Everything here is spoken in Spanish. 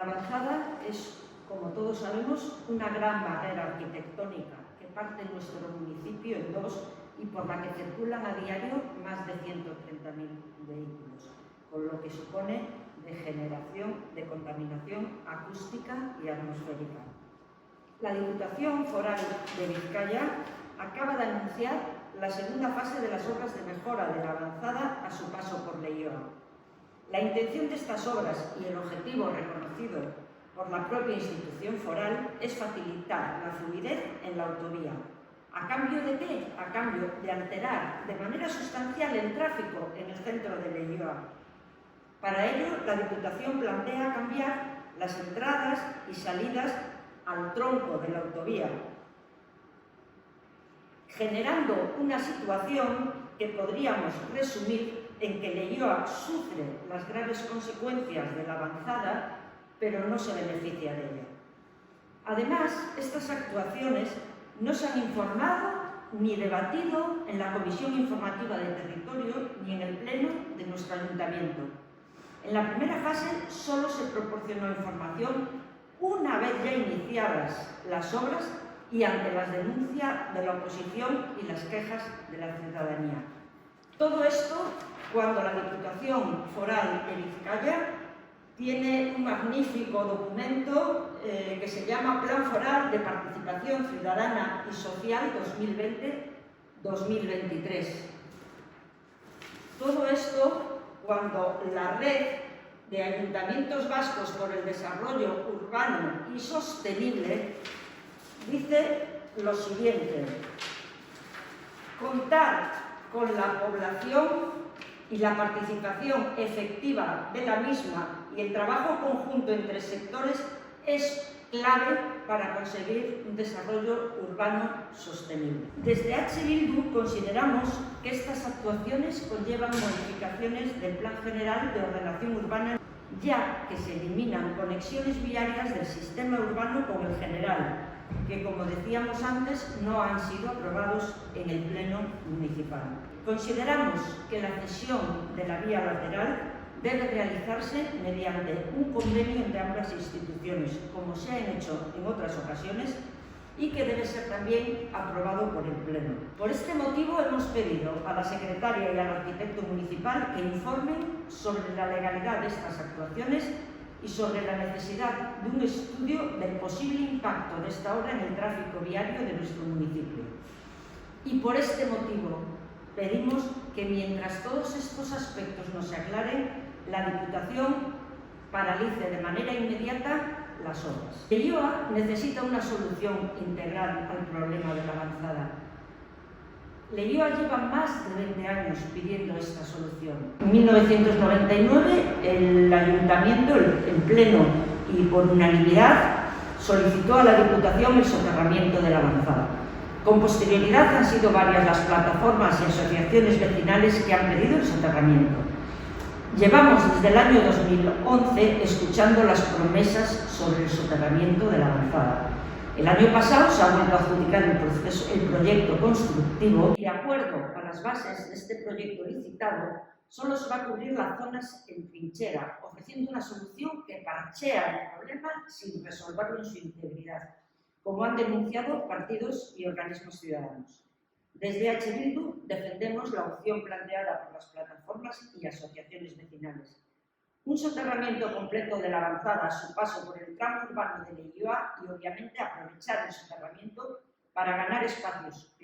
avanzada es, como todos sabemos, una gran barrera arquitectónica que parte nuestro municipio en dos y por la que circulan a diario más de 130.000 vehículos, con lo que supone de generación de contaminación acústica y atmosférica. La Diputación Foral de Vizcaya acaba de anunciar la segunda fase de las obras de mejora de la avanzada a su paso por Leioa. La intención de estas obras y el objetivo reconocido por la propia institución foral es facilitar la fluidez en la autovía. ¿A cambio de qué? A cambio de alterar de manera sustancial el tráfico en el centro de Leioa. Para ello, la Diputación plantea cambiar las entradas y salidas al tronco de la autovía, generando una situación que podríamos resumir en que Leioa sufre las graves consecuencias de la avanzada, pero no se beneficia de ella. Además, estas actuaciones no se han informado ni debatido en la Comisión Informativa de Territorio ni en el Pleno de nuestro Ayuntamiento. En la primera fase solo se proporcionó información una vez ya iniciadas las obras y ante las denuncias de la oposición y las quejas de la ciudadanía. Todo esto cuando la Diputación Foral de Vizcaya tiene un magnífico documento que se llama Plan Foral de Participación Ciudadana y Social 2020-2023. Todo esto cuando la red de ayuntamientos vascos por el desarrollo urbano y sostenible dice lo siguiente: contar con la población y la participación efectiva de la misma y el trabajo conjunto entre sectores es clave para conseguir un desarrollo urbano sostenible. Desde H. Bildu consideramos que estas actuaciones conllevan modificaciones del Plan General de Ordenación Urbana, ya que se eliminan conexiones viarias del sistema urbano con el general, que, como decíamos antes, no han sido aprobados en el Pleno municipal. Consideramos que la cesión de la vía lateral debe realizarse mediante un convenio entre ambas instituciones, como se ha hecho en otras ocasiones, y que debe ser también aprobado por el Pleno. Por este motivo hemos pedido a la secretaria y al arquitecto municipal que informen sobre la legalidad de estas actuaciones y sobre la necesidad de un estudio del posible impacto de esta obra en el tráfico viario de nuestro municipio. Y por este motivo pedimos que mientras todos estos aspectos no se aclaren, la Diputación paralice de manera inmediata las obras. Leioa necesita una solución integral al problema de la avanzada. Leioa lleva más de 20 años pidiendo esta solución. En 1999 el Ayuntamiento, en pleno y por unanimidad, solicitó a la Diputación el soterramiento de la avanzada. Con posterioridad han sido varias las plataformas y asociaciones vecinales que han pedido el soterramiento. Llevamos desde el año 2011 escuchando las promesas sobre el soterramiento de la avanzada. El año pasado se ha vuelto a adjudicar el proyecto constructivo y, de acuerdo a las bases de este proyecto licitado, solo se va a cubrir las zonas en trinchera, ofreciendo una solución que parchea el problema sin resolverlo en su integridad, como han denunciado partidos y organismos ciudadanos. Desde H. Bildu defendemos la opción planteada por las plataformas y asociaciones vecinales. Un soterramiento completo de la avanzada a su paso por el tramo urbano de Leioa y, obviamente, aprovechar el soterramiento para ganar espacios